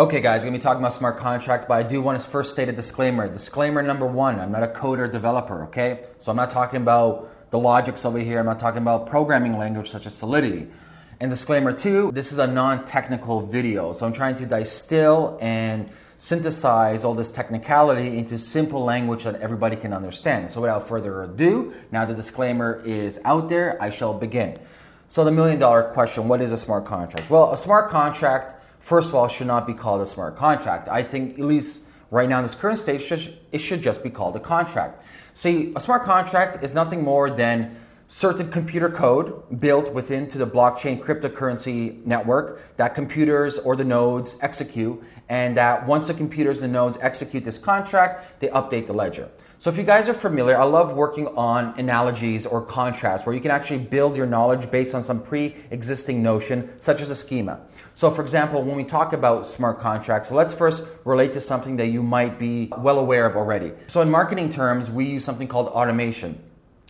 Okay guys, I'm going to be talking about smart contract, but I do want to first state a disclaimer. Disclaimer number one, I'm not a coder developer, okay? So I'm not talking about the logics over here. I'm not talking about programming language such as Solidity. And disclaimer two, this is a non-technical video. So I'm trying to distill and synthesize all this technicality into simple language that everybody can understand. So without further ado, now the disclaimer is out there, I shall begin. So the million-dollar question, what is a smart contract? Well, a smart contract, first of all, should not be called a smart contract. I think, at least right now in this current stage, it should just be called a contract. See, a smart contract is nothing more than certain computer code built within to the blockchain cryptocurrency network that computers or the nodes execute, and that once the computers and the nodes execute this contract, they update the ledger. So if you guys are familiar, I love working on analogies or contrasts where you can actually build your knowledge based on some pre-existing notion, such as a schema. So for example, when we talk about smart contracts, let's first relate to something that you might be well aware of already. So in marketing terms, we use something called automation,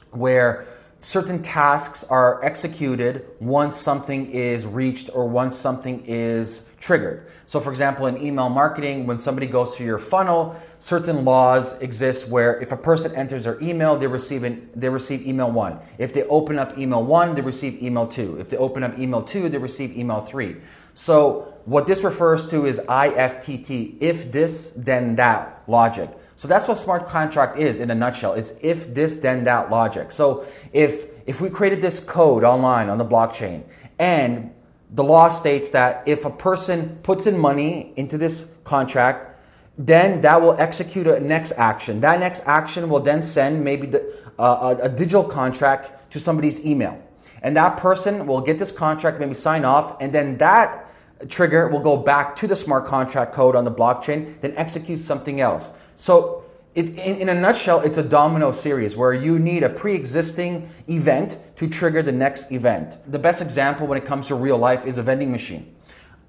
where certain tasks are executed once something is reached or once something is triggered. So for example, in email marketing, when somebody goes through your funnel, certain laws exist where if a person enters their email, they receive email 1. If they open up email 1, they receive email 2. If they open up email 2, they receive email 3. So what this refers to is IFTT, if this, then that logic. So that's what smart contract is in a nutshell. It's if this, then that logic. So if we created this code online on the blockchain, and the law states that if a person puts in money into this contract, then that will execute a next action. That next action will then send maybe a digital contract to somebody's email. And that person will get this contract, maybe sign off, and then that trigger will go back to the smart contract code on the blockchain, then execute something else. So in a nutshell, it's a domino series where you need a pre-existing event to trigger the next event. The best example when it comes to real life is a vending machine.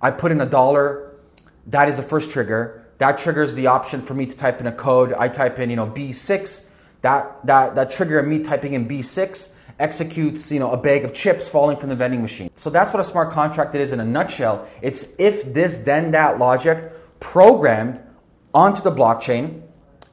I put in $1, that is the first trigger. That triggers the option for me to type in a code. I type in, B6. That trigger of me typing in B6 executes, a bag of chips falling from the vending machine. So that's what a smart contract is in a nutshell. It's if this, then that logic programmed onto the blockchain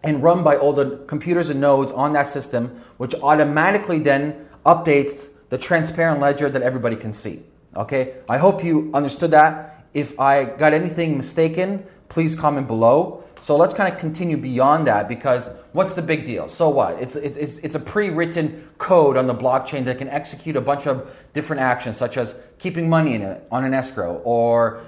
and run by all the computers and nodes on that system, which automatically then updates the transparent ledger that everybody can see. Okay? I hope you understood that. If I got anything mistaken, please comment below. So let's kind of continue beyond that, because what's the big deal? So what? It's a pre-written code on the blockchain that can execute a bunch of different actions, such as keeping money in it on an escrow or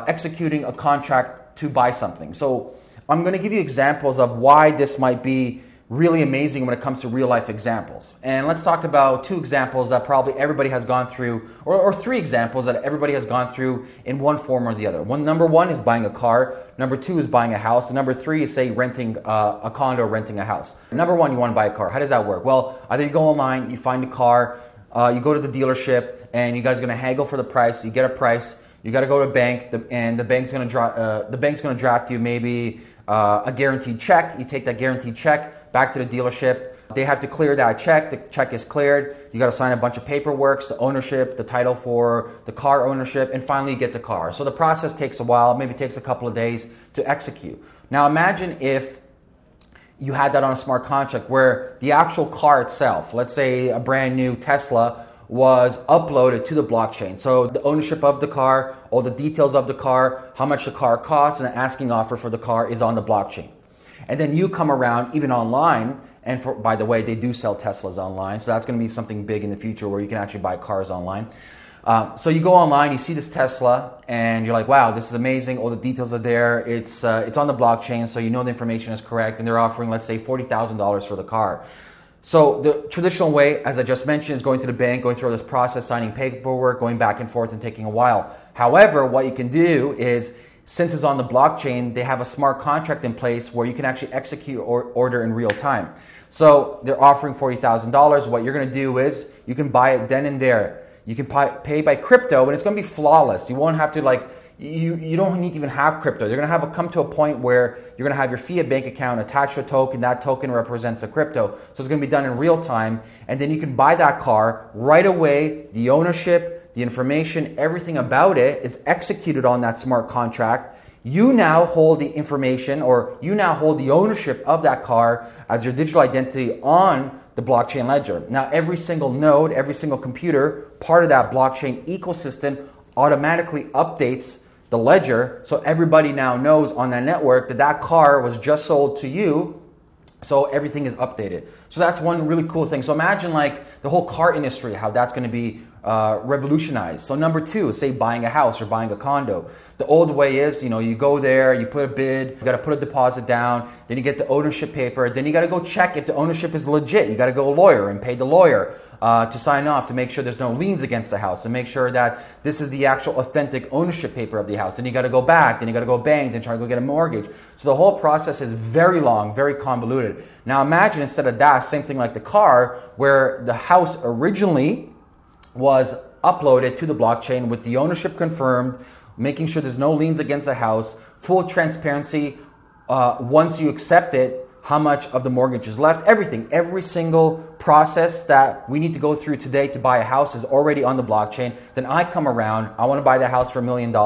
executing a contract to buy something. So I'm going to give you examples of why this might be really amazing when it comes to real life examples. And let's talk about two examples that probably everybody has gone through, or three examples that everybody has gone through in one form or the other. Number one is buying a car. Number two is buying a house. And number three is, say, renting a condo or renting a house. Number one, you want to buy a car. How does that work? Well, either you go online, you find a car, you go to the dealership, and you guys are going to haggle for the price. You get a price. You got to go to a bank, and the bank's going to draft you maybe a guaranteed check. You take that guaranteed check back to the dealership. They have to clear that check. The check is cleared. You got to sign a bunch of paperwork, the ownership, the title for the car ownership, and finally you get the car. So the process takes a while, maybe takes a couple of days to execute. Now imagine if you had that on a smart contract where the actual car itself, let's say a brand new Tesla, was uploaded to the blockchain. So the ownership of the car, all the details of the car, how much the car costs, and the asking offer for the car is on the blockchain. And then you come around, even online, and by the way, they do sell Teslas online, so that's going to be something big in the future where you can actually buy cars online. So you go online, you see this Tesla, and you're like, wow, this is amazing, all the details are there, it's on the blockchain, so you know the information is correct, and they're offering, let's say, $40,000 for the car. So the traditional way, as I just mentioned, is going to the bank, going through this process, signing paperwork, going back and forth and taking a while. However, what you can do is, since it's on the blockchain, they have a smart contract in place where you can actually execute order in real time. So they're offering $40,000. What you're going to do is you can buy it then and there. You can pay by crypto, and it's going to be flawless. You won't have to you don't need to even have crypto. You're going to come to a point where you're going to have your fiat bank account attached to a token. That token represents a crypto. So it's going to be done in real time. And then you can buy that car right away. The ownership, the information, everything about it is executed on that smart contract. you now hold the information, or you now hold the ownership of that car as your digital identity on the blockchain ledger. Now, every single node, every single computer, part of that blockchain ecosystem automatically updates the ledger, so everybody now knows on that network that that car was just sold to you, so everything is updated. So that's one really cool thing. So imagine like the whole car industry, how that's going to be revolutionized. So number two, say buying a house or buying a condo. The old way is, you go there, you put a bid, you got to put a deposit down, then you get the ownership paper, then you got to go check if the ownership is legit. You got to go a lawyer and pay the lawyer to sign off to make sure there's no liens against the house, to make sure that this is the actual authentic ownership paper of the house. Then you got to go back, then you got to go bank, then try to go get a mortgage. So the whole process is very long, very convoluted. Now imagine instead of that, same thing like the car, where the house originally was uploaded to the blockchain with the ownership confirmed, making sure there's no liens against the house, full transparency once you accept it, how much of the mortgage is left, everything. Every single process that we need to go through today to buy a house is already on the blockchain. Then I come around, I want to buy the house for $1 million.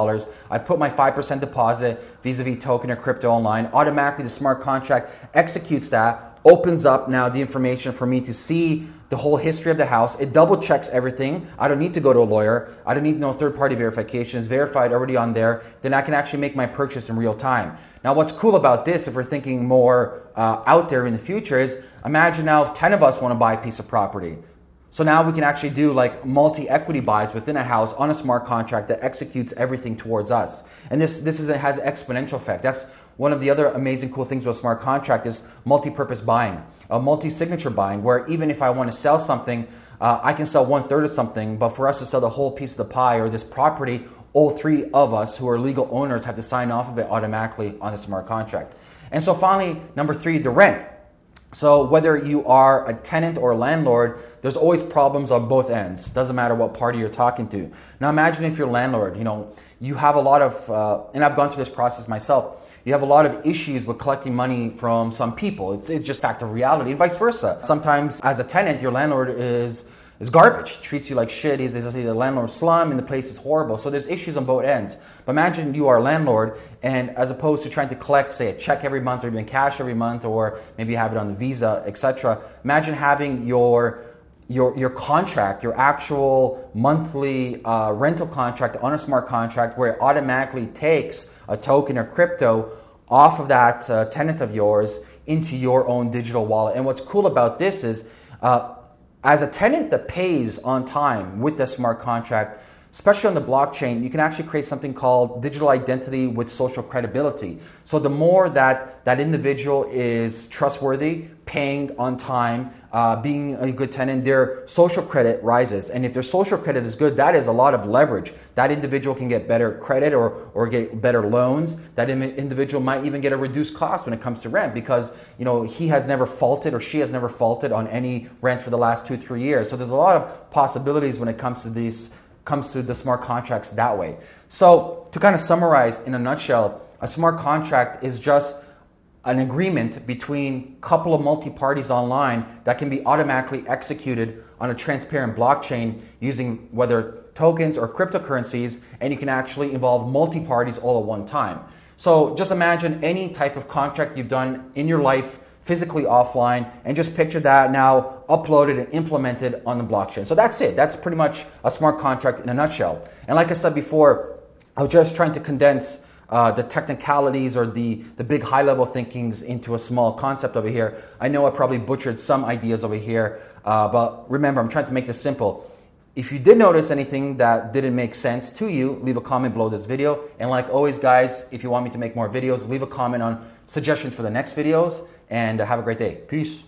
I put my 5% deposit vis-a-vis token or crypto online. Automatically the smart contract executes that, opens up now the information for me to see the whole history of the house. It double checks everything. I don't need to go to a lawyer. I don't need no third-party verification. It's verified already on there. Then I can actually make my purchase in real time. Now, what's cool about this, if we're thinking more out there in the future, is imagine now if 10 of us want to buy a piece of property. So now we can actually do like multi-equity buys within a house on a smart contract that executes everything towards us. And this has an exponential effect. That's one of the other amazing cool things about smart contract is multi-purpose buying, multi-signature buying, where even if I want to sell something, I can sell 1/3 of something, but for us to sell the whole piece of the pie or this property, all three of us who are legal owners have to sign off of it automatically on the smart contract. And so finally, number three, the rent. So whether you are a tenant or a landlord, there's always problems on both ends. Doesn't matter what party you're talking to. Now imagine if you're a landlord, you have a lot of, and I've gone through this process myself, you have a lot of issues with collecting money from some people. It's just fact of reality, and vice versa. Sometimes as a tenant, your landlord is garbage, treats you like shit. He's the landlord slum and the place is horrible. So there's issues on both ends. But imagine you are a landlord, and as opposed to trying to collect, say, a check every month or even cash every month, or maybe have it on the Visa, etc. Imagine having your contract, your actual monthly rental contract on a smart contract where it automatically takes a token or crypto off of that tenant of yours into your own digital wallet. And what's cool about this is as a tenant that pays on time with the smart contract, especially on the blockchain, you can actually create something called digital identity with social credibility. So the more that that individual is trustworthy, paying on time, being a good tenant, their social credit rises. And if their social credit is good, that is a lot of leverage. That individual can get better credit or get better loans. That individual might even get a reduced cost when it comes to rent because he has never faulted or she has never faulted on any rent for the last 2-3 years. So there's a lot of possibilities when it comes to the smart contracts that way. So to kind of summarize in a nutshell, a smart contract is just an agreement between a couple of multi-parties online that can be automatically executed on a transparent blockchain using whether tokens or cryptocurrencies, and you can actually involve multi-parties all at one time. So just imagine any type of contract you've done in your life physically offline, and just picture that now uploaded and implemented on the blockchain. So that's it. That's pretty much a smart contract in a nutshell. And like I said before, I was just trying to condense the technicalities or the big high-level thinkings into a small concept over here. I know I probably butchered some ideas over here, but remember, I'm trying to make this simple. If you did notice anything that didn't make sense to you, leave a comment below this video. And like always, guys, if you want me to make more videos, leave a comment on suggestions for the next videos. And have a great day. Peace.